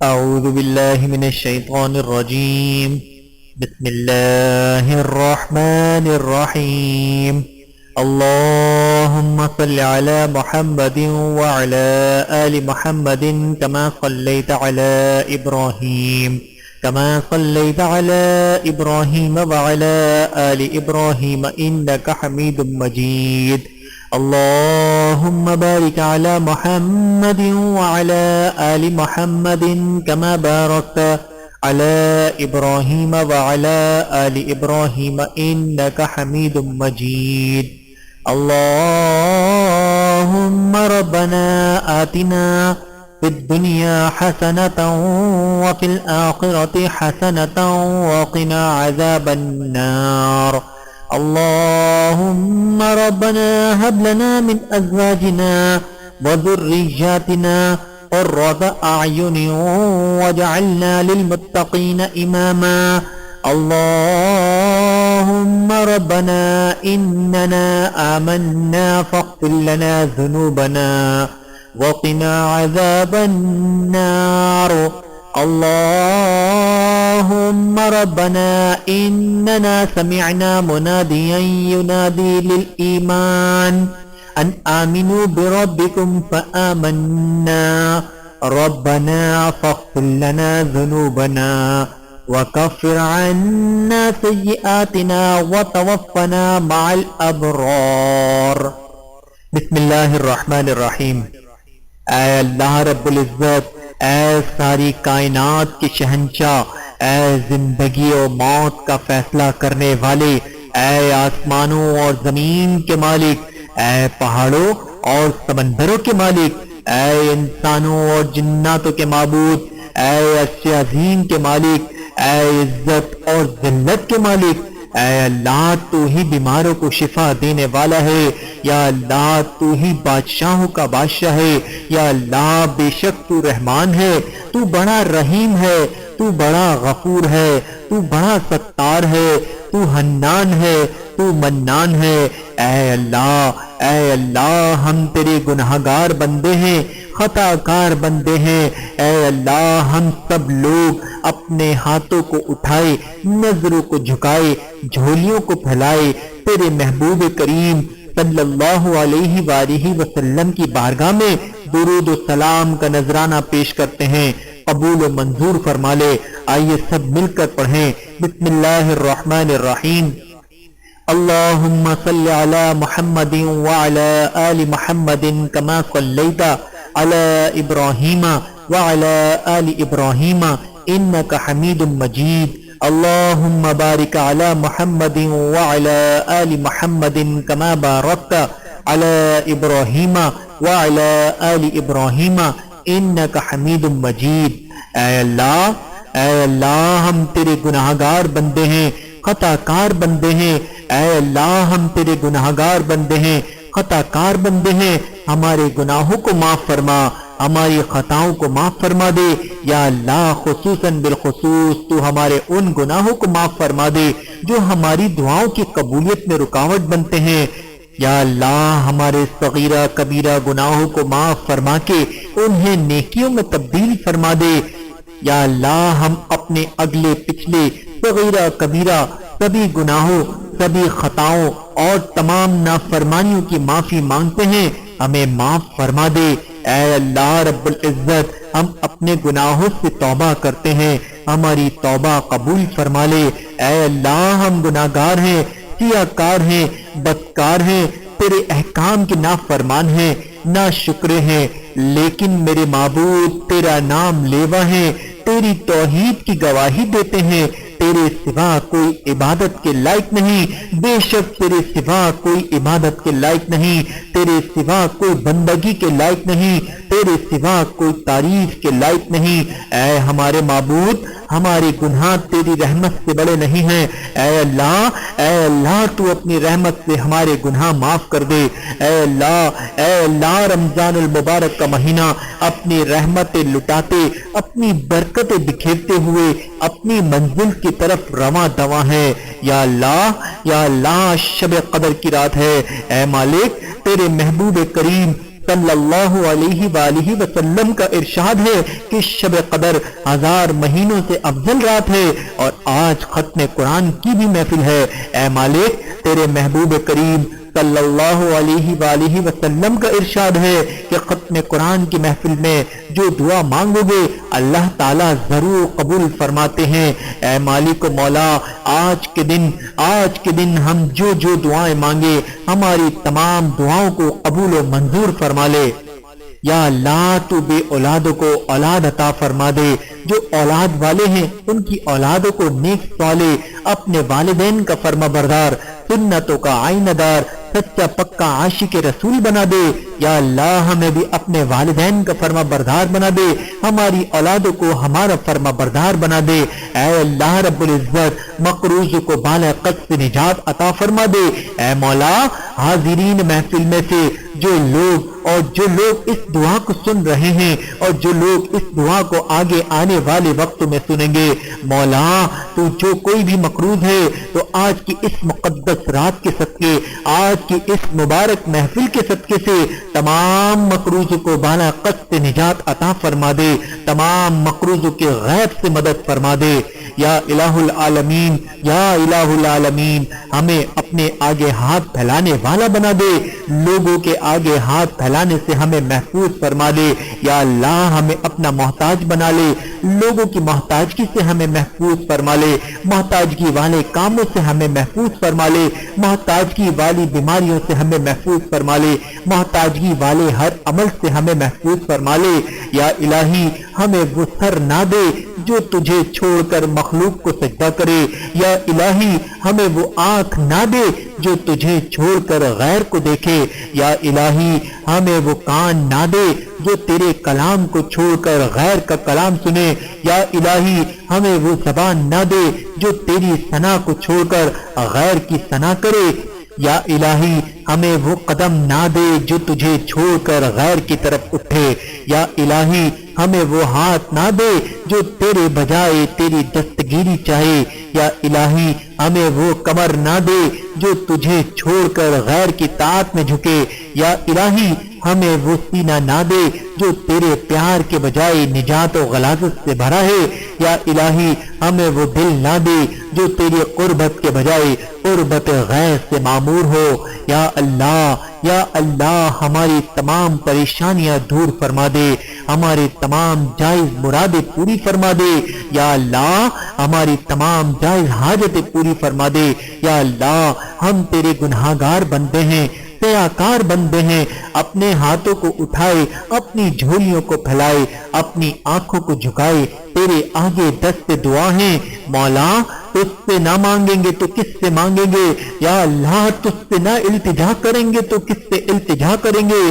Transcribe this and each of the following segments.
أعوذ بالله من الشيطان الرجيم. بسم الله الرحمن الرحيم. اللهم صل على محمد وعلى آل محمد كما صليت على إبراهيم وعلى آل إبراهيم إنك حميد مجيد. اللهم بارك على محمد وعلى آل محمد كما باركت على إبراهيم وعلى آل إبراهيم إنك حميد مجيد. اللهم ربنا آتنا في الدنيا حسنة وفي الآخرة حسنة وقنا عذاب النار. اللهم ربنا هب لنا من أزواجنا وذرياتنا قرة أعين واجعلنا للمتقين إماما. اللهم ربنا إننا آمنا فاغفر لنا ذنوبنا وقنا عذاب النار. اللهم ربنا إننا سمعنا مناديا ينادي للإيمان أن آمنوا بربكم فآمنا. ربنا فاغفر لنا ذنوبنا وكفر عنا سيئاتنا وتوفنا مع الأبرار. بسم اللہ الرحمن الرحیم. اے اللہ رب العزت، اے ساری کائنات کے شہنشاہ، اے زندگی و موت کا فیصلہ کرنے والے، اے آسمانوں اور زمین کے مالک، اے پہاڑوں اور سمندروں کے مالک، اے انسانوں اور جناتوں کے معبود، اے عرش عظیم کے مالک، اے عزت اور ذلت کے مالک، اے اللہ تو ہی بیماروں کو شفا دینے والا ہے. یا اللہ تو ہی بادشاہوں کا بادشاہ ہے. یا اللہ بے شک تو رحمان ہے، تو بڑا رحیم ہے، تو بڑا غفور ہے، تو بڑا ستار ہے، تو حنان ہے، تو منان ہے. اے اللہ ہم تیرے گناہگار بندے ہیں، خطا کار بندے ہیں. اے اللہ ہم سب لوگ اپنے ہاتھوں کو اٹھائے، نظروں کو جھکائے، جھولیوں کو پھیلائے تیرے محبوب کریم صلی اللہ علیہ وآلہ وسلم کی بارگاہ میں درود و سلام کا نذرانہ پیش کرتے ہیں. قبول و منظور فرما لے. آئیے سب مل کر پڑھیں. بسم اللہ الرحمن الرحیم. اللهم صل على محمد وعلى آل محمد كما صليت على إبراهيم وعلى آل إبراهيم إنك حميد مجيد. اللهم بارك على محمد وعلى آل محمد كما باركت على إبراهيم وعلى آل إبراهيم إنك حميد مجيد. اے اللہ ہم تیرے گناہگار بندے ہیں، خطا کار بندے ہیں. اے اللہ ہم تیرے گناہگار بندے ہیں، خطا کار بندے ہیں. ہمارے گناہوں کو معاف فرما، ہماری خطاؤں کو معاف فرما دے. یا اللہ خصوصاً بالخصوص تو ہمارے ان گناہوں کو معاف فرما دے جو ہماری دعاؤں کی قبولیت میں رکاوٹ بنتے ہیں. یا اللہ ہمارے صغیرہ کبیرہ گناہوں کو معاف فرما کے انہیں نیکیوں میں تبدیل فرما دے. یا اللہ ہم اپنے اگلے پچھلے صغیرہ کبیرہ سبھی گناہوں، سبھی خطاؤں اور تمام نافرمانیوں کی معافی مانگتے ہیں، ہمیں معاف فرما دے. اے اللہ رب العزت ہم اپنے گناہوں سے توبہ کرتے ہیں، ہماری توبہ قبول فرما لے. اے اللہ ہم گناہگار ہیں، سیاہ کار ہیں، بدکار ہیں، تیرے احکام کے نافرمان ہیں، ناشکر ہیں، لیکن میرے معبود تیرا نام لیوا ہیں، تیری توحید کی گواہی دیتے ہیں. تیرے سوا کوئی عبادت کے لائق نہیں، بے شک تیرے سوا کوئی عبادت کے لائق نہیں، تیرے سوا کوئی بندگی کے لائق نہیں، تیرے سوا کوئی تعریف کے لائق نہیں. اے ہمارے معبود ہمارے گناہ تیری رحمت سے بڑے نہیں ہیں. اے اللہ تو اپنی رحمت سے ہمارے گناہ معاف کر دے. اے اللہ رمضان المبارک کا مہینہ اپنی رحمتیں لٹاتے، اپنی برکتیں بکھیرتے ہوئے اپنی منزل کی طرف رواں دواں ہے. یا اللہ شب قدر کی رات ہے. اے مالک تیرے محبوب کریم صلی اللہ علیہ وآلہ وسلم کا ارشاد ہے کہ شب قدر 1000 مہینوں سے افضل رات ہے، اور آج ختم قرآن کی بھی محفل ہے۔ اے مالک، تیرے محبوب کریم صلی اللہ علیہ وآلہ وسلم کا ارشاد ہے کہ ختم قرآن کی محفل میں جو دعا مانگو گے اللہ تعالیٰ ضرور قبول فرماتے ہیں۔ اے مالک و مولا، آج کے دن ہم جو دعائیں مانگے ہماری تمام دعاؤں کو قبول و منظور فرما لے۔ یا اللہ، تو بے اولادوں کو اولاد عطا فرما دے، جو اولاد والے ہیں ان کی اولادوں کو نیک صالح، اپنے والدین کا فرما بردار، سنتوں کا آئینہ دار، سچا پکا عاشق رسول بنا دے۔ یا اللہ، ہمیں بھی اپنے والدین کا فرما بردار بنا دے، ہماری اولادوں کو ہمارا فرما بردار بنا دے۔ اے اللہ رب العزت، مقروض کو بالغ قد سے نجات عطا فرما دے۔ اے مولا، حاضرین محفل میں سے جو لوگ اس دعا کو سن رہے ہیں اور جو لوگ اس دعا کو آگے آنے والے وقت میں سنیں گے، مولا تو جو کوئی بھی مقروض ہے تو آج کی اس مقدس رات کے صدقے، آج کی اس مبارک محفل کے صدقے سے تمام مقروضوں کو بالا قد سے نجات عطا فرما دے، تمام مقروضوں کے غیب سے مدد فرما دے۔ یا الہ العالمین، یا الہ العالمین، ہمیں اپنے آگے ہاتھ پھیلانے والا بنا دے، لوگوں کے آگے ہاتھ پھیلانے سے ہمیں محفوظ فرما دے۔ یا اللہ، ہمیں اپنا محتاج بنا لے، لوگوں کی محتاجگی سے ہمیں محفوظ فرما لے، محتاجگی والے کاموں سے ہمیں محفوظ فرما لے، محتاجگی والی بیماریوں سے ہمیں محفوظ فرما لے، محتاجگی والے ہر عمل سے ہمیں محفوظ فرما لے۔ یا الہی، ہمیں وہ سر نہ دے جو تجھے چھوڑ کر مخلوق کو سجدہ کرے، یا الہی ہمیں وہ آنکھ نہ دے جو تجھے چھوڑ کر غیر کو دیکھے، یا الہی ہمیں وہ کان نہ دے جو تیرے کلام کو چھوڑ کر غیر کا کلام سنے، یا الہی ہمیں وہ زبان نہ دے جو تیری ثنا کو چھوڑ کر غیر کی ثنا کرے، یا الہی ہمیں وہ قدم نہ دے جو تجھے چھوڑ کر غیر کی طرف اٹھے، یا الہی ہمیں وہ ہاتھ نہ دے جو تیرے بجائے تیری دستگیری چاہے، یا الہی ہمیں وہ کمر نہ دے جو تجھے چھوڑ کر غیر کی طاعت میں جھکے، یا الہی ہمیں وہ سینہ نہ دے جو تیرے پیار کے بجائے نجات و غلاظت سے بھرا ہے، یا الہی ہمیں وہ دل نہ دے جو تیری قربت کے بجائے قربت غیر سے معمور ہو۔ یا اللہ ہماری تمام پریشانیاں دور فرما دے، ہمارے تمام جائز مرادیں پوری فرما دے، یا اللہ ہماری تمام جائز حاجتیں پوری فرما دے۔ یا اللہ، ہم تیرے گناہگار بندے ہیں، سیاکار بندے ہیں، اپنے ہاتھوں کو اٹھائے، اپنی جھولیوں کو پھیلائے، اپنی آنکھوں کو جھکائے تیرے آگے دست دعا ہیں۔ مولا، تجھ سے نہ مانگیں گے تو کس سے مانگیں گے؟ یا اللہ، تجھ سے نہ التجا کریں گے تو کس سے التجا کریں گے؟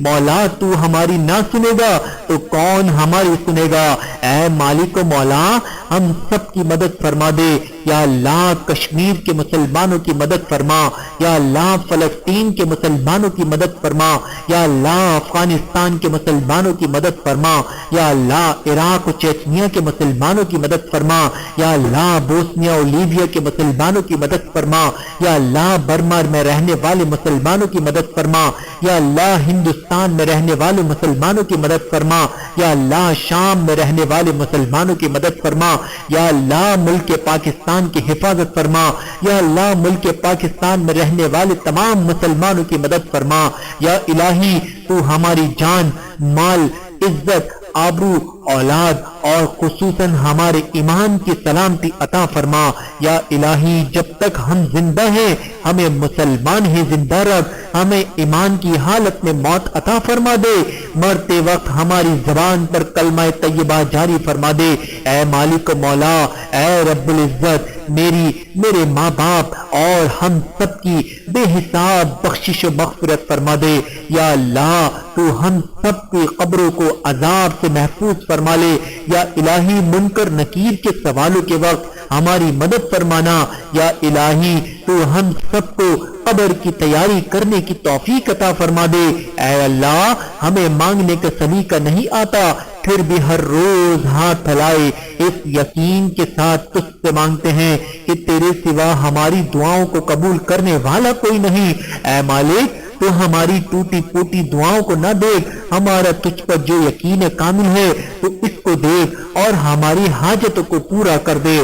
مولا، تو ہماری نہ سنے گا تو کون ہماری سنے گا؟ اے مالک و مولا، ہم سب کی مدد فرما دے۔ یا اللہ، کشمیر کے مسلمانوں کی مدد فرما، یا اللہ فلسطین کے مسلمانوں کی مدد فرما، یا اللہ افغانستان کے مسلمانوں کی مدد فرما، یا اللہ عراق و چیچنیا کے مسلمانوں کی مدد فرما، یا اللہ بوسنیا اور لیبیا کے مسلمانوں کی مدد فرما، یا اللہ برما میں رہنے والے مسلمانوں کی مدد فرما، یا اللہ ہندوستان میں رہنے والے مسلمانوں کی مدد فرما، یا اللہ شام میں رہنے والے مسلمانوں کی مدد فرما، یا اللہ ملک پاکستان کی حفاظت فرما، یا اللہ ملک پاکستان میں رہنے والے تمام مسلمانوں کی مدد فرما۔ یا الہی، تو ہماری جان، مال، عزت، آبرو، اولاد اور خصوصاً ہمارے ایمان کی سلامتی عطا فرما۔ یا الہی، جب تک ہم زندہ ہیں ہمیں مسلمان ہی زندہ رکھ، ہمیں ایمان کی حالت میں موت عطا فرما دے، مرتے وقت ہماری زبان پر کلمہ طیبہ جاری فرما دے۔ اے مالک و مولا، اے رب العزت، میرے ماں باپ اور ہم سب کی بے حساب بخشش و مغفرت فرما دے۔ یا اللہ، تو ہم سب کی قبروں کو عذاب سے محفوظ فرما لے۔ یا الہی، منکر نکیر کے سوالوں کے وقت ہماری مدد فرمانا۔ یا الہی، تو ہم سب کو قبر کی تیاری کرنے کی توفیق عطا فرما دے۔ اے اللہ، ہمیں مانگنے کا سلیقہ نہیں آتا، پھر بھی ہر روز ہاتھ پھیلائے اس یقین کے ساتھ تجھ سے مانگتے ہیں کہ تیرے سوا ہماری دعاؤں کو قبول کرنے والا کوئی نہیں۔ اے مالک، تو ہماری ٹوٹی پھوٹی دعاؤں کو نہ دیکھ، ہمارا تجھ پر جو یقین کامل ہے تو اس کو دیکھ اور ہماری حاجتوں کو پورا کر دے۔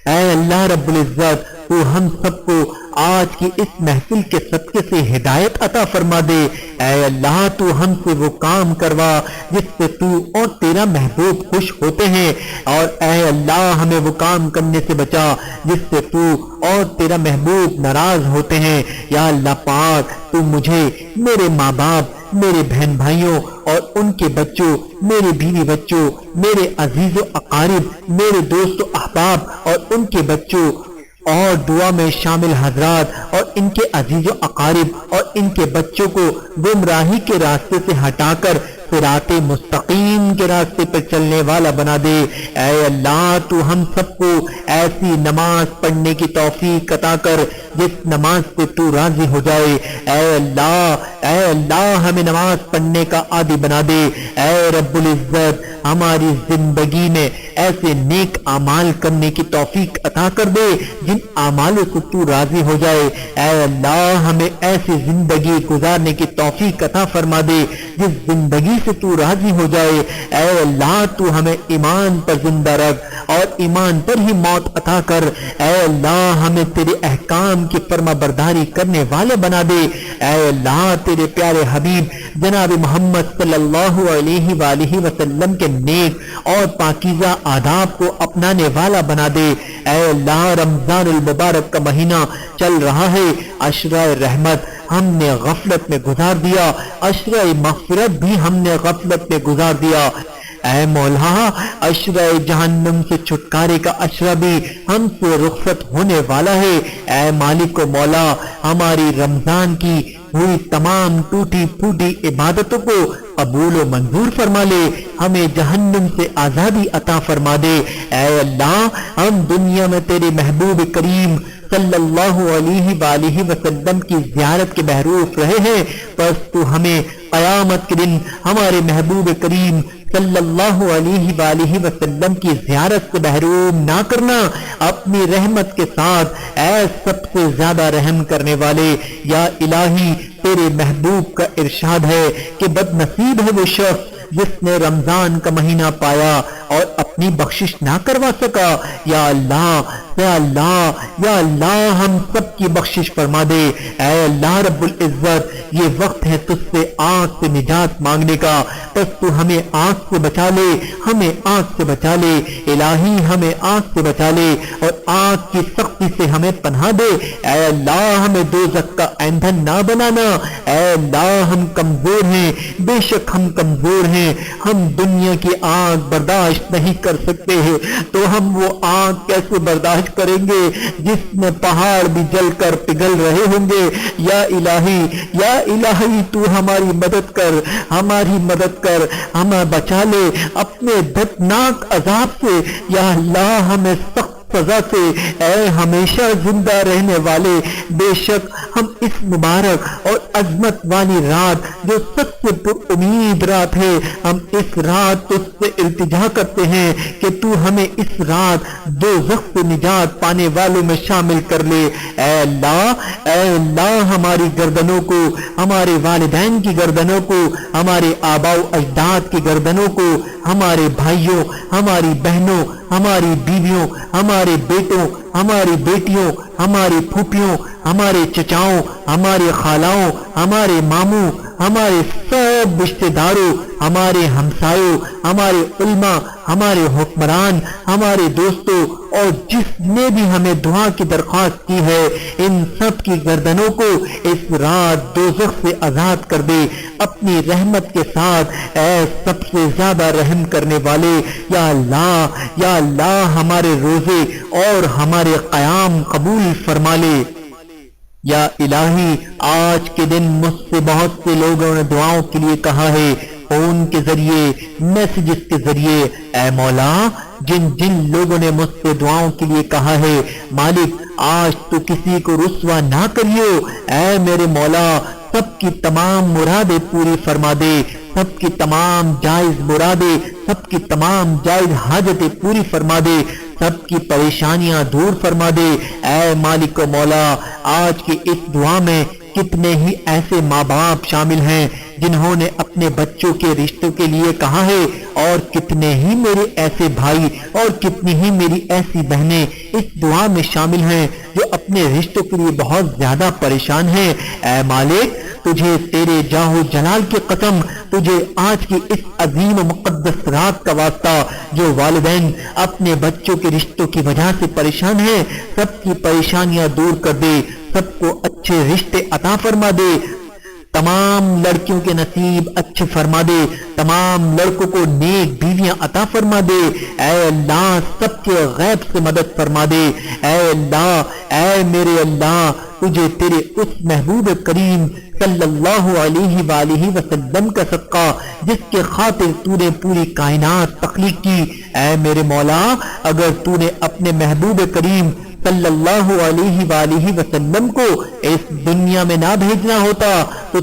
اے اللہ رب العزت، تو ہم سب کو آج کی اس محفل کے صدقے سے ہدایت عطا فرما دے۔ اے اللہ، تو ہم سے وہ کام کروا جس سے تو اور تیرا محبوب خوش ہوتے ہیں، اور اے اللہ ہمیں وہ کام کرنے سے بچا جس سے تو اور تیرا محبوب ناراض ہوتے ہیں۔ یا اللہ پاک، تو مجھے، میرے ماں باپ، میرے بہن بھائیوں اور ان کے بچوں، میرے بیوی بچوں، میرے عزیز و اقارب، میرے دوست و احباب اور ان کے بچوں اور دعا میں شامل حضرات اور ان کے عزیز و اقارب اور ان کے بچوں کو گمراہی کے راستے سے ہٹا کر صراط مستقیم کے راستے پر چلنے والا بنا دے۔ اے اللہ، تو ہم سب کو ایسی نماز پڑھنے کی توفیق عطا کر جس نماز سے تو راضی ہو جائے۔ اے اللہ ہمیں نماز پڑھنے کا عادی بنا دے۔ اے رب العزت، ہماری زندگی میں ایسے نیک اعمال کرنے کی توفیق عطا کر دے جن اعمالوں سے تو راضی ہو جائے۔ اے اللہ ہمیں ایسی زندگی گزارنے کی توفیق عطا فرما دے جس زندگی سے تو راضی ہو جائے۔ اے اللہ، تو ہمیں ایمان پر زندہ رکھ اور ایمان پر ہی موت عطا کر۔ اے اللہ، ہمیں تیرے احکام کی فرما برداری کرنے والے بنا دے۔ اے اللہ، تیرے پیارے حبیب جناب محمد صلی اللہ علیہ وآلہ وسلم کے نیک اور پاکیزہ آداب کو اپنانے والا بنا دے۔ اے اللہ، رمضان المبارک کا مہینہ چل رہا ہے، عشرہ رحمت ہم نے غفلت میں گزار دیا، عشرہ مغفرت بھی ہم نے غفلت میں گزار دیا۔ اے مولا، عشرہ جہنم سے چھٹکارے کا عشرہ بھی ہم سے رخصت ہونے والا ہے۔ اے مالک و مولا، ہماری رمضان کی ہوئی تمام ٹوٹی پھوٹی عبادتوں کو قبول و منظور فرما لے، ہمیں جہنم سے آزادی عطا فرما دے۔ اے اللہ، ہم دنیا میں تیرے محبوب کریم صلی اللہ علیہ وآلہ وسلم کی زیارت کے بہروف رہے ہیں، بس تو ہمیں قیامت کے دن ہمارے محبوب کریم صلی اللہ علیہ وآلہ وسلم کی زیارت سے محروم نہ کرنا۔ اپنی رحمت کے ساتھ اے سب سے زیادہ رحم کرنے والے، یا الہی، تیرے محبوب کا ارشاد ہے کہ بد نصیب ہے وہ شخص جس نے رمضان کا مہینہ پایا اور اپنی بخشش نہ کروا سکا۔ یا اللہ، یا اللہ، یا اللہ، ہم سب کی بخشش فرما دے۔ اے اللہ رب العزت، یہ وقت ہے تجھ سے آگ سے نجات مانگنے کا، بس تو ہمیں آگ سے بچا لے، ہمیں آگ سے بچا لے۔ الہی، ہمیں آگ سے بچا لے اور آگ کی سختی سے ہمیں پناہ دے۔ اے اللہ، ہمیں دوزخ کا ایندھن نہ بنانا۔ اے اللہ، ہم کمزور ہیں، بے شک ہم کمزور ہیں، ہم دنیا کی آگ برداشت نہیں کر سکتے ہیں، تو ہم وہ آگ کیسے برداشت کریں گے جس میں پہاڑ بھی جل کر پگھل رہے ہوں گے۔ یا الہی، یا الہی، تو ہماری مدد کر، ہماری مدد کر، ہمیں بچا لے اپنے دردناک عذاب سے۔ یا اللہ، ہمیں سخت سزا سے اے ہمیشہ زندہ رہنے والے، بے شک ہم اس مبارک اور عظمت والی رات جو سب سے پر امید رات ہے، ہم اس رات تجھ سے التجا کرتے ہیں کہ تو ہمیں اس رات دوزخ سے نجات پانے والوں میں شامل کر لے۔ اے اللہ، اے اللہ، ہماری گردنوں کو، ہمارے والدین کی گردنوں کو، ہمارے آباء و اجداد کی گردنوں کو، ہمارے بھائیوں، ہماری بہنوں، ہماری بیویوں، ہمارے بیٹوں، ہماری بیٹیوں، ہماری پھوپھیوں، ہمارے چچاؤں، ہمارے خالاؤں، ہمارے ماموں، ہمارے سب رشتے داروں، ہمارے ہمسایوں، ہمارے علماء، ہمارے حکمران، ہمارے دوستوں اور جس نے بھی ہمیں دعا کی درخواست کی ہے، ان سب کی گردنوں کو اس رات دوزخ سے آزاد کر دے اپنی رحمت کے ساتھ۔ اے سب سے زیادہ رحم کرنے والے، یا اللہ، یا اللہ، ہمارے روزے اور ہمارے قیام قبول فرما لے۔ یا الہی، آج کے دن مجھ سے بہت سے لوگوں نے دعاؤں کے لیے کہا ہے، فون کے ذریعے، میسجز کے ذریعے۔ اے مولا، جن جن لوگوں نے مجھ سے دعاؤں کے لیے کہا ہے، مالک آج تو کسی کو رسوا نہ کریو۔ اے میرے مولا، سب کی تمام مرادیں پوری فرما دے، سب کی تمام جائز مرادیں، سب کی تمام جائز حاجتیں پوری فرما دے، سب کی پریشانیاں دور فرما دے۔ اے مالک و مولا، آج کی اس دعا میں کتنے ہی ایسے ماں باپ شامل ہیں جنہوں نے اپنے بچوں کے رشتوں کے لیے کہا ہے، اور کتنے ہی میرے ایسے بھائی اور کتنی ہی میری ایسی بہنیں اس دعا میں شامل ہیں جو اپنے رشتوں کے لیے بہت زیادہ پریشان ہیں۔ اے مالک، تجھے تیرے جاہ و جلال کی قسم، تجھے آج کی اس عظیم و مقدس رات کا واسطہ، جو والدین اپنے بچوں کے رشتوں کی وجہ سے پریشان ہیں، سب کی پریشانیاں دور کر دے، سب کو اچھے رشتے عطا فرما دے، تمام لڑکیوں کے نصیب اچھے فرما دے، تمام لڑکوں کو نیک بیویاں عطا فرما دے۔ اے اللہ، سب کے غیب سے مدد فرما دے۔ اے اللہ، اے میرے اللہ، تجھے تیرے اس محبوب کریم صلی اللہ علیہ وآلہ وسلم کا صدقہ جس کے خاطر تو نے پوری کائنات تخلیق کی، اے میرے مولا، اگر تو نے اپنے محبوب کریم صلی اللہ علیہ وآلہ وسلم کو اس دنیا میں نہ بھیجنا ہوتا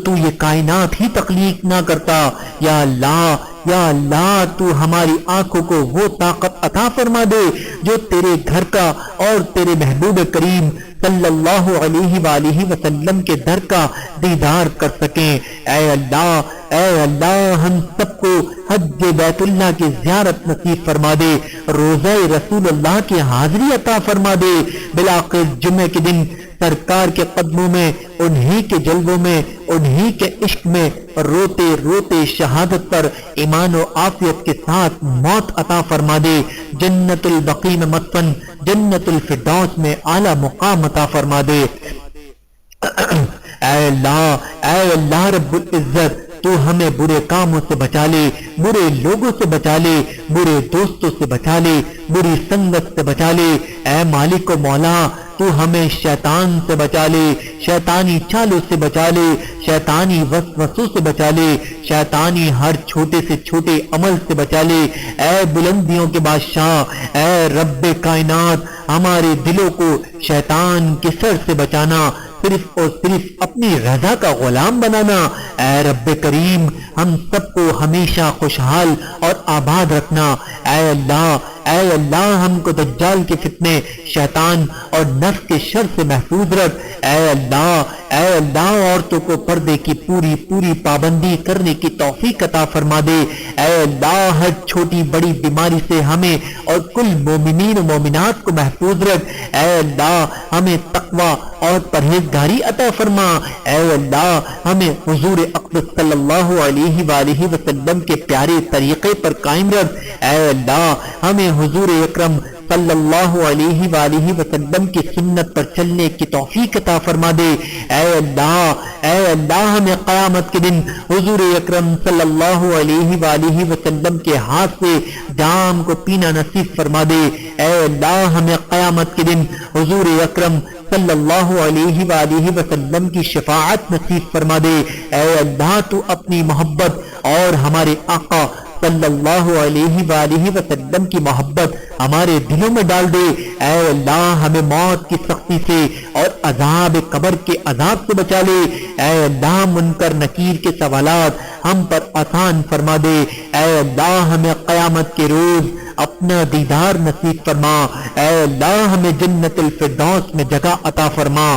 تو یہ کائنات ہی تخلیق نہ کرتا۔ یا اللہ، یا اللہ، تو ہماری آنکھوں کو وہ طاقت عطا فرما دے جو تیرے گھر کا اور تیرے محبوب کریم صلی اللہ علیہ وآلہ وسلم کے در کا دیدار کر سکیں۔ اے اللہ، اے اللہ، ہم سب کو حج بیت اللہ کی زیارت نصیب فرما دے، روزہ رسول اللہ کی حاضری عطا فرما دے، بالآخر جمعے کے دن سرکار کے قدموں میں، انہی کے جلووں میں، انہی کے عشق میں روتے روتے شہادت پر ایمان و عافیت کے ساتھ موت عطا فرما دے، جنت البقیع میں مدفن، جنت الفردوس میں اعلیٰ مقام عطا فرما دے۔ اے اللہ رب العزت، تو ہمیں برے کاموں سے بچا لے، برے لوگوں سے بچا لے، برے دوستوں سے بچا لے، بری سنگت سے بچا لے۔ اے مالک و مولا، تو ہمیں شیطان سے بچا لے، شیطانی چالوں سے بچا لے، شیطانی وسوسوں سے بچا لے، شیطانی ہر چھوٹے سے چھوٹے عمل سے بچا لے۔ اے بلندیوں کے بادشاہ، اے رب کائنات، ہمارے دلوں کو شیطان کے سر سے بچانا، صرف اور صرف اپنی رضا کا غلام بنانا۔ اے رب کریم، ہم سب کو ہمیشہ خوشحال اور آباد رکھنا۔ اے اللہ، ہم کو دجال کے فتنے، شیطان اور نفس کے شر سے محفوظ رکھ۔ اے اللہ، عورتوں کو پردے کی پوری پابندی کرنے کی توفیق عطا فرما دے۔ اے اللہ، ہر چھوٹی بڑی بیماری سے ہمیں اور کل مومنین و مومنات کو محفوظ رکھ۔ اے اللہ، ہمیں تقوی اور پرہیزگاری عطا فرما۔ اے اللہ، ہمیں حضور اقدس صلی اللہ علیہ وآلہ وسلم کے پیارے طریقے پر قائم رکھ۔ اے اللہ، ہمیں حضور اکرم صلی اللہ علیہ وآلہ وسلم کی سنت پر چلنے کی توفیق عطا فرما دے۔ اے اللہ، ہمیں قیامت کے دن حضور اکرم صلی اللہ علیہ وآلہ وسلم کے ہاتھ سے جام کو پینا نصیب فرما دے۔ اے اللہ، ہمیں قیامت کے دن حضور اکرم صلی اللہ علیہ وآلہ وسلم کی شفاعت نصیب فرما دے۔ اے اللہ، تو اپنی محبت اور ہمارے آقا صلی اللہ علیہ وآلہ وسلم کی محبت ہمارے دلوں میں ڈال دے۔ اے اللہ، ہمیں موت کی سختی سے اور عذاب قبر کے عذاب سے بچا لے۔ اے اللہ، منکر نکیر کے سوالات ہم پر آسان فرما دے۔ اے اللہ، ہمیں قیامت کے روز اپنا دیدار نصیب فرما۔ اے اللہ، ہمیں جنت الفردوس میں جگہ عطا فرما۔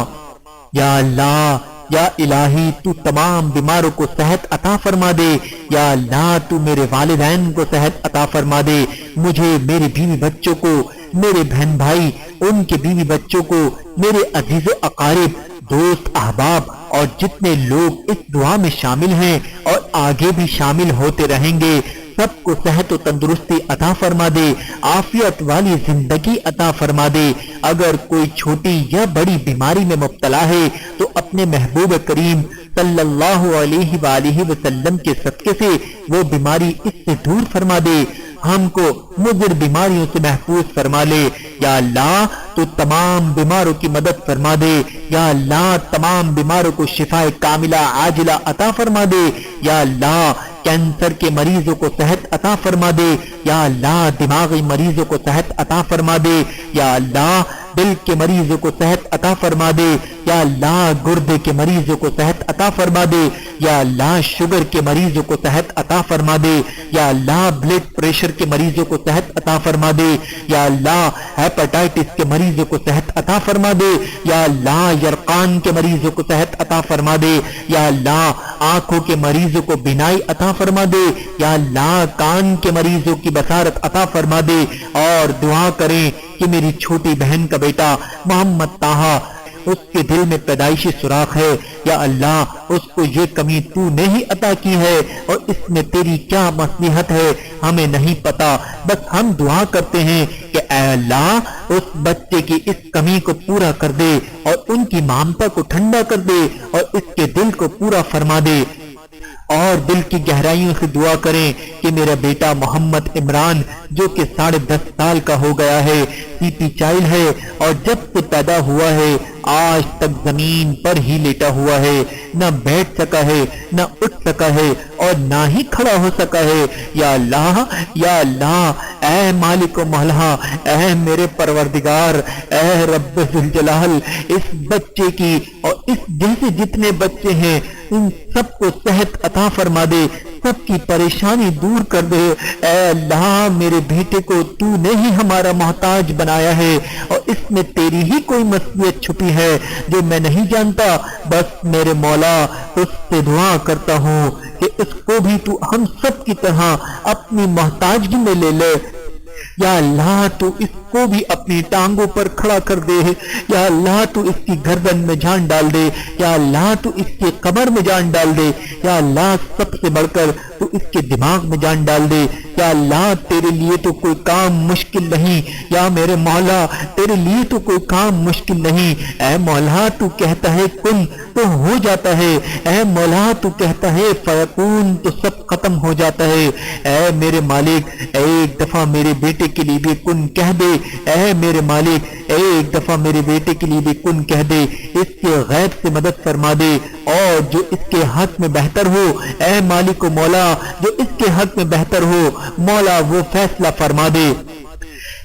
یا اللہ، یا الہی، تو تمام بیماروں کو صحت عطا فرما دے۔ یا اللہ، تو میرے والدین کو صحت عطا فرما دے، مجھے، میرے بیوی بچوں کو، میرے بہن بھائی، ان کے بیوی بچوں کو، میرے عزیز و اقارب، دوست احباب اور جتنے لوگ اس دعا میں شامل ہیں اور آگے بھی شامل ہوتے رہیں گے، سب کو صحت و تندرستی عطا فرما دے، عافیت والی زندگی عطا فرما دے۔ اگر کوئی چھوٹی یا بڑی بیماری میں مبتلا ہے تو اپنے محبوب کریم صلی اللہ علیہ وآلہ وسلم کے صدقے سے وہ بیماری اس سے دور فرما دے، ہم کو مضر بیماریوں سے محفوظ فرما لے۔ یا اللہ، تو تمام بیماروں کی مدد فرما دے۔ یا اللہ، تمام بیماروں کو شفاء کاملہ عاجلہ عطا فرما دے۔ یا اللہ، کینسر کے مریضوں کو صحت عطا فرما دے۔ یا اللہ، دماغی مریضوں کو صحت عطا فرما دے۔ یا اللہ، دل کے مریضوں کو صحت عطا فرما دے۔ یا اللہ، گردے کے مریضوں کو صحت عطا فرما دے۔ یا اللہ شوگر کے مریضوں کو صحت عطا فرما دے، یا اللہ بلڈ پریشر کے مریضوں کو صحت عطا فرما دے، یا اللہ ہیپاٹائٹس کے مریضوں کو صحت عطا فرما دے، یا اللہ یرقان کے مریضوں کو صحت عطا فرما دے، یا اللہ آنکھوں کے مریضوں کو بینائی عطا فرما دے، یا اللہ کان کے مریضوں کی بصارت عطا فرما دے، اور دعا کریں کہ میری چھوٹی بہن کا بیٹا محمد طاہا اس کے دل میں پیدائشی سوراخ ہے، یا اللہ اس کو یہ کمی تو نے ہی عطا کی ہے، اور اس میں تیری کیا مصلحت ہے ہمیں نہیں پتا، بس ہم دعا کرتے ہیں کہ اے اللہ اس بچے کی اس کمی کو پورا کر دے، اور ان کی ممتا کو ٹھنڈا کر دے، اور اس کے دل کو پورا فرما دے۔ اور دل کی گہرائیوں سے دعا کریں کہ میرا بیٹا محمد عمران جو کہ 10.5 سال کا ہو گیا ہے، سی پی چائلڈ ہے، اور جب سے پیدا ہوا ہے آج تک زمین پر ہی لیٹا ہوا ہے، نہ بیٹھ سکا ہے، نہ اٹھ سکا ہے، اور نہ ہی کھڑا ہو سکا ہے۔ یا اللہ، یا اللہ، اے مالک و مولا، اے میرے پروردگار، اے رب ذوالجلال، اس بچے کی اور اس جیسے جتنے بچے ہیں ان سب کو صحت عطا فرما دے، سب کی پریشانی دور کر دے۔ اے اللہ میرے بیٹے کو تو نے ہی ہمارا محتاج بنایا ہے، اور اس میں تیری ہی کوئی مصلحت چھپی ہے جو میں نہیں جانتا، بس میرے مولا اس سے دعا کرتا ہوں کہ اس کو بھی تو ہم سب کی طرح اپنی محتاجگی میں لے لے۔ یا اللہ تو اس کو بھی اپنی ٹانگوں پر کھڑا کر دے، یا اللہ تو اس کی گردن میں جان ڈال دے، یا اللہ تو اس کے کمر میں جان ڈال دے، یا اللہ سب سے بڑھ کر تو اس کے دماغ میں جان ڈال دے۔ یا اللہ تیرے لیے تو کوئی کام مشکل نہیں، یا میرے مولا تیرے لیے تو کوئی کام مشکل نہیں۔ اے مولا تو کہتا ہے کن تو ہو جاتا ہے، اے مولا تو کہتا ہے فیکون تو سب ختم ہو جاتا ہے۔ اے میرے مالک ایک دفعہ میرے بیٹے کے لیے بھی کن کہہ دے، اے میرے مالک ایک دفعہ میرے بیٹے کے لیے بھی کن کہہ دے، اس کے غیب سے مدد فرما دے، اور جو اس کے حق میں بہتر ہو اے مالک و مولا، جو اس کے حق میں بہتر ہو مولا وہ فیصلہ فرما دے۔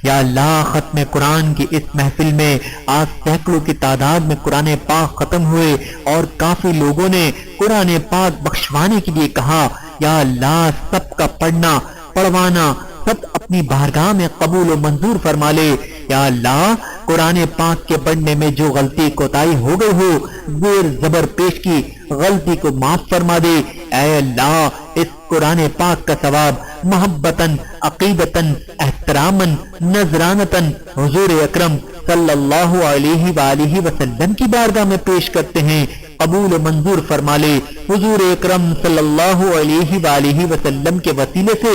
یا اللہ ختم قرآن کی اس محفل میں آج سینکڑوں کی تعداد میں قرآن پاک ختم ہوئے، اور کافی لوگوں نے قرآن پاک بخشوانے کے لیے کہا۔ یا اللہ سب کا پڑھنا پڑھوانا سب اپنی بارگاہ میں قبول و منظور فرما لے۔ یا اللہ قرآن پاک کے پڑھنے میں جو غلطی کوتاہی ہو گئی ہو، زیر زبر پیش کی غلطی کو معاف فرما دے۔ اے اللہ اس قرآن پاک کا ثواب محبتاً، عقیدتاً، احتراماً، نذرانتاً حضور اکرم صلی اللہ علیہ وآلہ وسلم کی بارگاہ میں پیش کرتے ہیں، قبول و منظور فرما لے۔ حضور اکرم صلی اللہ علیہ وآلہ وسلم کے وسیلے سے،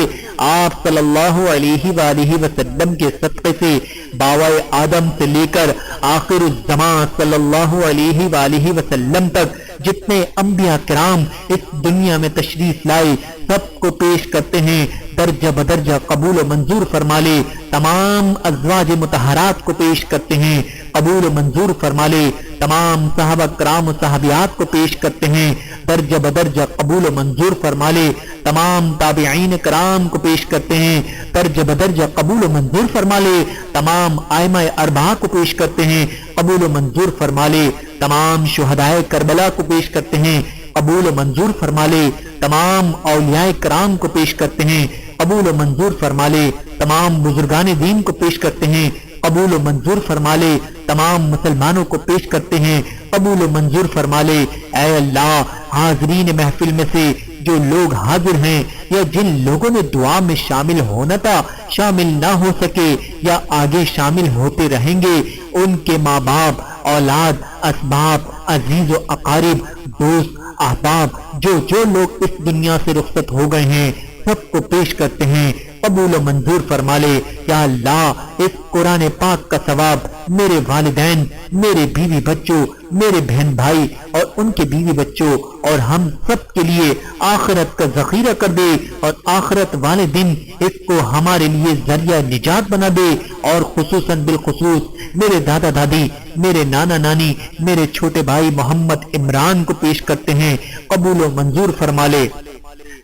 آپ صلی اللہ علیہ وآلہ وسلم کے صدقے سے باوائے آدم سے لے کر آخر الزمان صلی اللہ علیہ وآلہ وسلم تک جتنے انبیاء کرام اس دنیا میں تشریف لائے سب کو پیش کرتے ہیں، درجہ بدرجہ قبول و منظور فرما لے۔ تمام ازواج مطہرات کو پیش کرتے ہیں، قبول و منظور فرما لے۔ تمام صحابہ کرام و صحابیات کو پیش کرتے ہیں، درجہ بدرجہ قبول و منظور فرما لے۔ تمام تابعین کرام کو پیش کرتے ہیں، درجہ بدرجہ قبول و منظور فرما لے۔ تمام ائمہ اربعہ کو پیش کرتے ہیں، قبول و منظور فرما لے۔ تمام شہدائے کربلا کو پیش کرتے ہیں، قبول و منظور فرما لے۔ تمام اولیاء کرام کو پیش کرتے ہیں، قبول و منظور فرما لے۔ تمام بزرگان دین کو پیش کرتے ہیں، قبول و منظور فرما لے۔ تمام مسلمانوں کو پیش کرتے ہیں، قبول و منظور فرما لے۔ اے اللہ حاضرین محفل میں سے جو لوگ حاضر ہیں یا جن لوگوں نے دعا میں شامل ہونا تھا شامل نہ ہو سکے یا آگے شامل ہوتے رہیں گے، ان کے ماں باپ، اولاد، اسباب، عزیز و اقارب، دوست، احباب جو لوگ اس دنیا سے رخصت ہو گئے ہیں سب کو پیش کرتے ہیں، قبول و منظور فرما لے۔ یا اللہ اس قرآن پاک کا ثواب میرے والدین، میرے بیوی بچوں، میرے بہن بھائی اور ان کے بیوی بچوں اور ہم سب کے لیے آخرت کا ذخیرہ کر دے، اور آخرت والے دن اس کو ہمارے لیے ذریعہ نجات بنا دے۔ اور خصوصاً بالخصوص میرے دادا دادی، میرے نانا نانی، میرے چھوٹے بھائی محمد عمران کو پیش کرتے ہیں، قبول و منظور فرما لے۔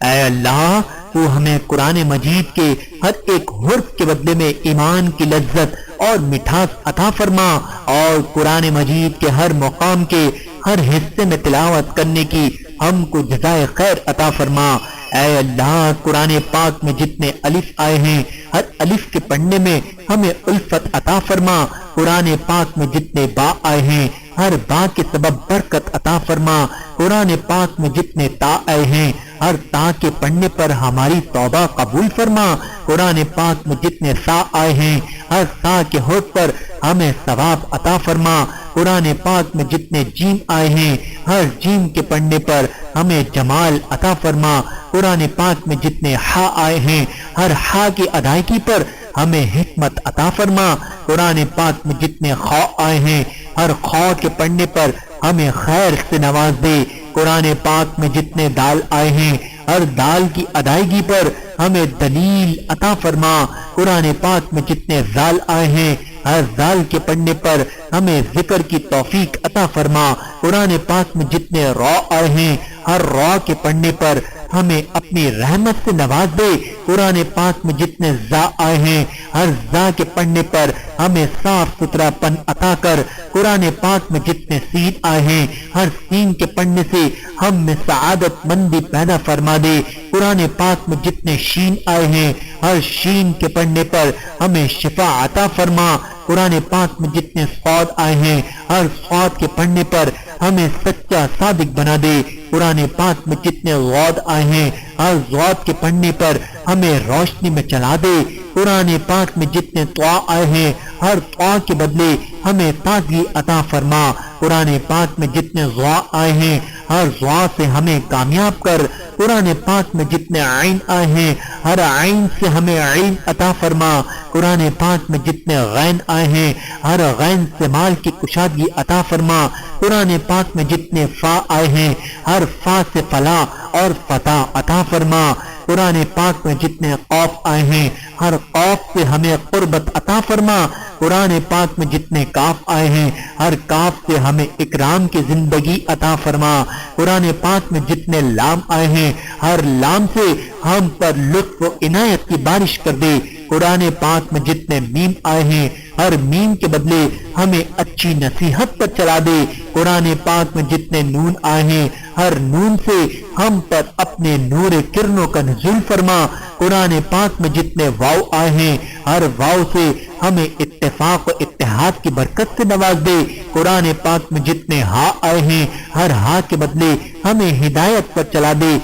اے اللہ تو ہمیں قرآن مجید کے ہر ایک حرف کے بدلے میں ایمان کی لذت اور مٹھاس عطا فرما، اور قرآن مجید کے ہر مقام کے ہر حصے میں تلاوت کرنے کی ہم کو جزائے خیر عطا فرما۔ اے اللہ قرآن پاک میں جتنے الف آئے ہیں ہر الف کے پڑھنے میں ہمیں الفت عطا فرما۔ قرآن پاک میں جتنے با آئے ہیں ہر با کے سبب برکت عطا فرما۔ قرآن پاک میں جتنے تا آئے ہیں ہر تا کے پڑھنے پر ہماری توبہ قبول فرما۔ قرآن پاک میں جتنے سا آئے ہیں ہر سا کے ہوٹ پر ہمیں ثواب عطا فرما۔ قرآن پاک میں جتنے جیم آئے ہیں ہر جیم کے پڑھنے پر ہمیں جمال عطا فرما۔ قرآن پاک میں جتنے ہا آئے ہیں ہر ہا کی ادائیگی پر ہمیں حکمت عطا فرما۔ قرآن پاک میں جتنے خا آئے ہیں ہر خا کے پڑھنے پر ہمیں خیر سے نواز دے۔ قرآن پاک میں جتنے دال آئے ہیں ہر دال کی ادائیگی پر ہمیں دلیل عطا فرما۔ قرآن پاک میں جتنے زال آئے ہیں ہر زال کے پڑھنے پر ہمیں ذکر کی توفیق عطا فرما۔ قرآن پاک میں جتنے را آئے ہیں ہر را کے پڑھنے پر ہمیں اپنی رحمت سے نواز دے۔ قرآن پاک میں جتنے زا آئے ہیں ہر زا کے پڑھنے پر ہمیں صاف ستھرا پن عطا کر۔ قرآن پاک میں جتنے سین آئے ہیں ہر سین کے پڑھنے سے ہم میں سعادت مندی پیدا فرما دے۔ قرآن پاک میں جتنے شین آئے ہیں ہر شین کے پڑھنے پر ہمیں شفا عطا فرما۔ قرآن پاک میں جتنے صاد آئے ہیں ہر صاد کے پڑھنے پر ہمیں سچا صادق بنا دے۔ قرآن پاک میں جتنے غاد آئے ہیں ہر غاد کے پڑھنے پر ہمیں روشنی میں چلا دے۔ قرآن پاک میں جتنے طوا آئے ہیں ہر طوا کے بدلے ہمیں تازگی عطا فرما۔ قرآن پاک میں جتنے غوا آئے ہیں ہر غوا سے ہمیں کامیاب کر۔ قرآن پاک میں جتنے عین آئے ہیں ہر عین سے ہمیں علم عطا فرما۔ قرآن پاک میں جتنے غین آئے ہیں ہر غین سے مال کی کشادگی عطا فرما۔ قرآن پاک میں جتنے فا آئے ہیں ہر فا سے فلاح اور فتح عطا فرما۔ قرآن پاک میں جتنے قاف آئے ہیں ہر قاف سے ہمیں قربت عطا فرما۔ قرآن پاک میں جتنے کاف آئے ہیں ہر کاف سے ہمیں اکرام کی زندگی عطا فرما۔ قرآن پاک میں جتنے لام آئے ہیں ہر لام سے ہم پر لطف و عنایت کی بارش کر دے۔ قرآن پاک میں جتنے میم آئے ہیں ہر میم کے بدلے ہمیں اچھی نصیحت پر چلا دے۔ قرآن پاک میں جتنے نون آئے ہیں ہر نون سے ہم پر اپنے نور کرنوں کا نزول فرما۔ قرآن پاک میں جتنے واو آئے ہیں ہر واو سے ہمیں اتفاق و اتحاد کی برکت سے نواز دے۔ قرآن پاک میں جتنے ہا آئے ہیں ہر ہا کے بدلے ہمیں ہدایت پر چلا دے۔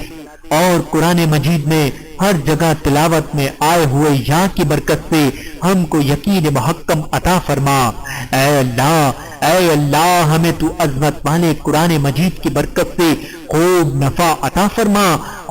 اور قرآن مجید میں ہر جگہ تلاوت میں آئے ہوئے یا کی برکت سے ہم کو یقین محکم عطا فرما۔ اے اللہ ہمیں تو عظمت والے قرآن مجید کی برکت سے خوب نفع عطا فرما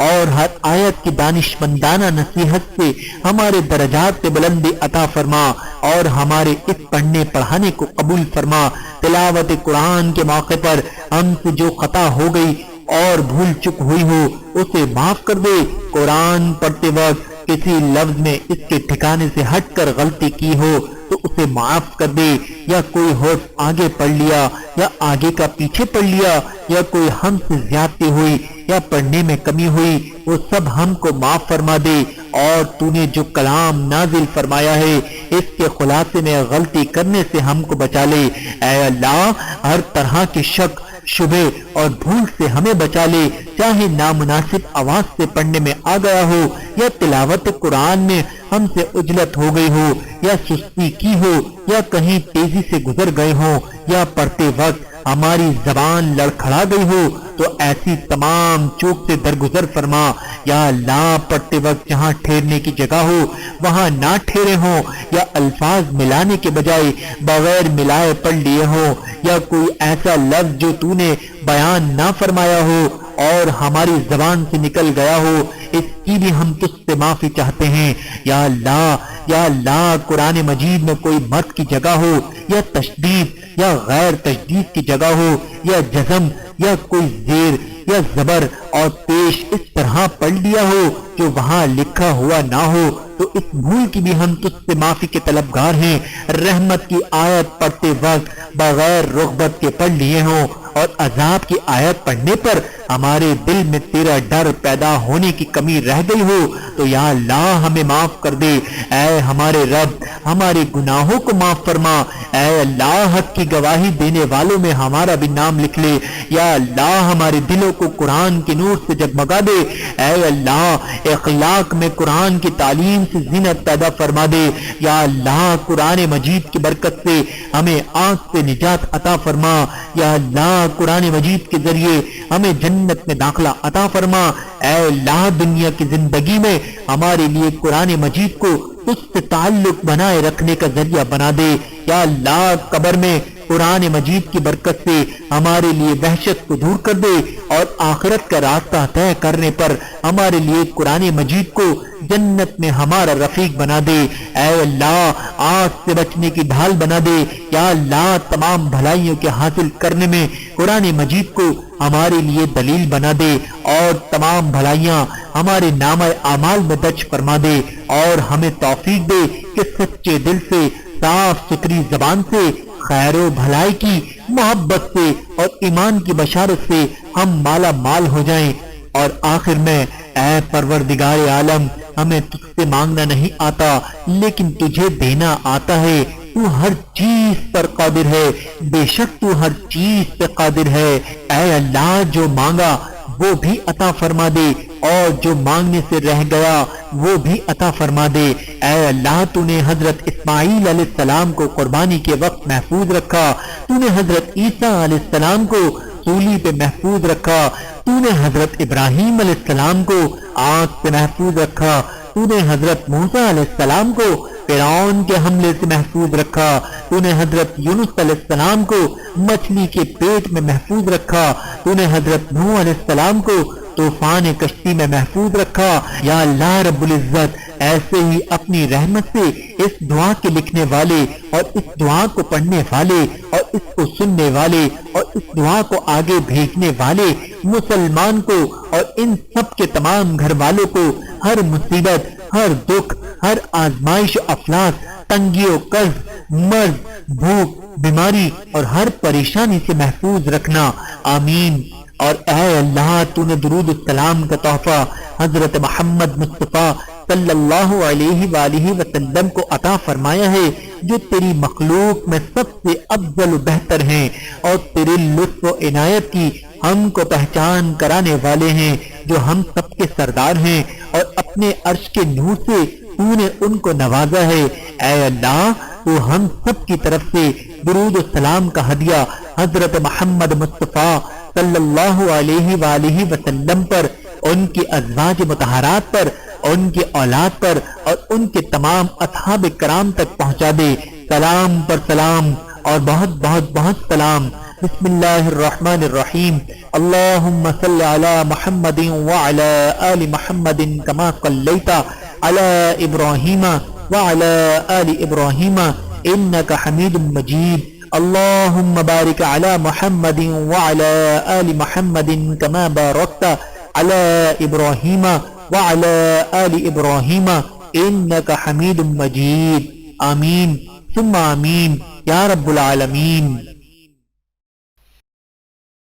اور ہر آیت کی دانش مندانہ نصیحت سے ہمارے درجات پہ بلندی عطا فرما اور ہمارے اس پڑھنے پڑھانے کو قبول فرما۔ تلاوت قرآن کے موقع پر ہم سے جو خطا ہو گئی اور بھول چک ہوئی ہو اسے معاف کر دے۔ قرآن پڑھتے وقت کسی لفظ میں اس کے ٹھکانے سے ہٹ کر غلطی کی ہو تو اسے معاف کر دے، یا کوئی حرف آگے پڑھ لیا یا آگے کا پیچھے پڑھ لیا یا کوئی ہم سے زیادتی ہوئی یا پڑھنے میں کمی ہوئی وہ سب ہم کو معاف فرما دے، اور تو نے جو کلام نازل فرمایا ہے اس کے خلاصے میں غلطی کرنے سے ہم کو بچا لے۔ اے اللہ ہر طرح کے شک شبے اور بھول سے ہمیں بچا لے، چاہے نامناسب آواز سے پڑھنے میں آ گیا ہو یا تلاوت قرآن میں ہم سے عجلت ہو گئی ہو یا سستی کی ہو یا کہیں تیزی سے گزر گئے ہو یا پڑھتے وقت ہماری زبان لڑکھڑا گئی ہو تو ایسی تمام چوک سے درگزر فرما۔ یا اللہ پڑھتے وقت جہاں ٹھہرنے کی جگہ ہو وہاں نہ ٹھہرے ہوں، یا الفاظ ملانے کے بجائے بغیر ملائے پڑھ لیے ہوں، یا کوئی ایسا لفظ جو تو نے بیان نہ فرمایا ہو اور ہماری زبان سے نکل گیا ہو اس کی بھی ہم تجھ سے معافی چاہتے ہیں۔ یا اللہ قرآن مجید میں کوئی مد کی جگہ ہو یا تشدید یا غیر تشدید کی جگہ ہو یا جزم یا کوئی زیر یا زبر اور پیش اس طرح پڑھ لیا ہو جو وہاں لکھا ہوا نہ ہو تو اس بھول کی بھی ہم تجھ سے معافی کے طلبگار ہیں۔ رحمت کی آیت پڑھتے وقت بغیر رغبت کے پڑھ لیے ہوں اور عذاب کی آیت پڑھنے پر ہمارے دل میں تیرا ڈر پیدا ہونے کی کمی رہ گئی ہو تو یا اللہ ہمیں معاف کر دے۔ اے ہمارے رب ہمارے گناہوں کو معاف فرما۔ اے اللہ حق کی گواہی دینے والوں میں ہمارا بھی نام لکھ لے۔ یا اللہ ہمارے دلوں کو قرآن کے نور سے جگمگا دے۔ اے اللہ اخلاق میں قرآن کی تعلیم سے زینت پیدا فرما دے۔ یا اللہ قرآن مجید کی برکت سے ہمیں آگ سے نجات عطا فرما۔ یا اللہ قرآن مجید کے ذریعے ہمیں جنت میں داخلہ عطا فرما۔ اے اللہ دنیا کی زندگی میں ہمارے لیے قرآن مجید کو اس سے تعلق بنائے رکھنے کا ذریعہ بنا دے۔ یا اللہ قبر میں قرآن مجید کی برکت سے ہمارے لیے وحشت کو دور کر دے اور آخرت کا راستہ طے کرنے پر ہمارے لیے قرآن مجید کو جنت میں ہمارا رفیق بنا دے۔ اے اللہ آگ سے بچنے کی ڈھال بنا دے۔ یا اللہ تمام بھلائیوں کے حاصل کرنے میں قرآن مجید کو ہمارے لیے دلیل بنا دے اور تمام بھلائیاں ہمارے نامہ اعمال میں درج فرما دے اور ہمیں توفیق دے کہ سچے دل سے صاف ستھری زبان سے خیر و بھلائی کی محبت سے اور ایمان کی بشارت سے ہم مالا مال ہو جائیں۔ اور آخر میں اے پروردگار عالم ہمیں تجھ سے مانگنا نہیں آتا لیکن تجھے دینا آتا ہے۔ تو ہر چیز پر قادر ہے، بے شک تو ہر چیز پہ قادر ہے۔ اے اللہ جو مانگا وہ بھی عطا فرما دے اور جو مانگنے سے رہ گیا وہ بھی عطا فرما دے۔ اے اللہ تو نے حضرت اسماعیل علیہ السلام کو قربانی کے وقت محفوظ رکھا، تو نے حضرت عیسیٰ علیہ السلام کو سولی پہ محفوظ رکھا، تو نے حضرت ابراہیم علیہ السلام کو آگ سے محفوظ رکھا، تو نے حضرت موسیٰ علیہ السلام کو فرعون کے حملے سے محفوظ رکھا، تو نے حضرت یونس علیہ السلام کو مچھلی کے پیٹ میں محفوظ رکھا، تو نے حضرت نوح علیہ السلام کو طوفان کشتی میں محفوظ رکھا۔ یا اللہ رب العزت ایسے ہی اپنی رحمت سے اس دعا کے لکھنے والے اور اس دعا کو پڑھنے والے اور اس کو سننے والے اور اس دعا کو آگے بھیجنے والے مسلمان کو اور ان سب کے تمام گھر والوں کو ہر مصیبت، ہر دکھ، ہر آزمائش و افلاس، تنگی و قرض، مرض، بھوک، بیماری اور ہر پریشانی سے محفوظ رکھنا، آمین۔ اور اے اللہ تو نے درود السلام کا تحفہ حضرت محمد مصطفیٰ صلی اللہ علیہ وآلہ وسلم کو عطا فرمایا ہے جو تیری مخلوق میں سب سے افضل و بہتر ہیں اور تیرے لطف و عنایت کی ہم کو پہچان کرانے والے ہیں، جو ہم سب کے سردار ہیں اور اپنے عرش کے نور سے تو نے ان کو نوازا ہے۔ اے اللہ تو ہم سب کی طرف سے درود و سلام کا ہدیہ حضرت محمد مصطفیٰ صلی اللہ علیہ وآلہ وسلم پر، ان کی ازواج مطہرات پر، ان کی اولاد پر اور ان کے تمام اصحاب کرام تک پہنچا دے۔ سلام پر سلام اور بہت بہت بہت سلام۔ بسم اللہ الرحمن الرحیم۔ اللہم صل علی محمد وعلی آل محمد کما صلیت علی ابراہیم وعلی آل ابراہیم انک حمید مجید۔ اللہم بارک علی محمد وعلی آل محمد کما بارکت علی ابراہیم وعلی آل ابراہیم انک حمید مجید۔ آمین ثم آمین یا رب العالمین۔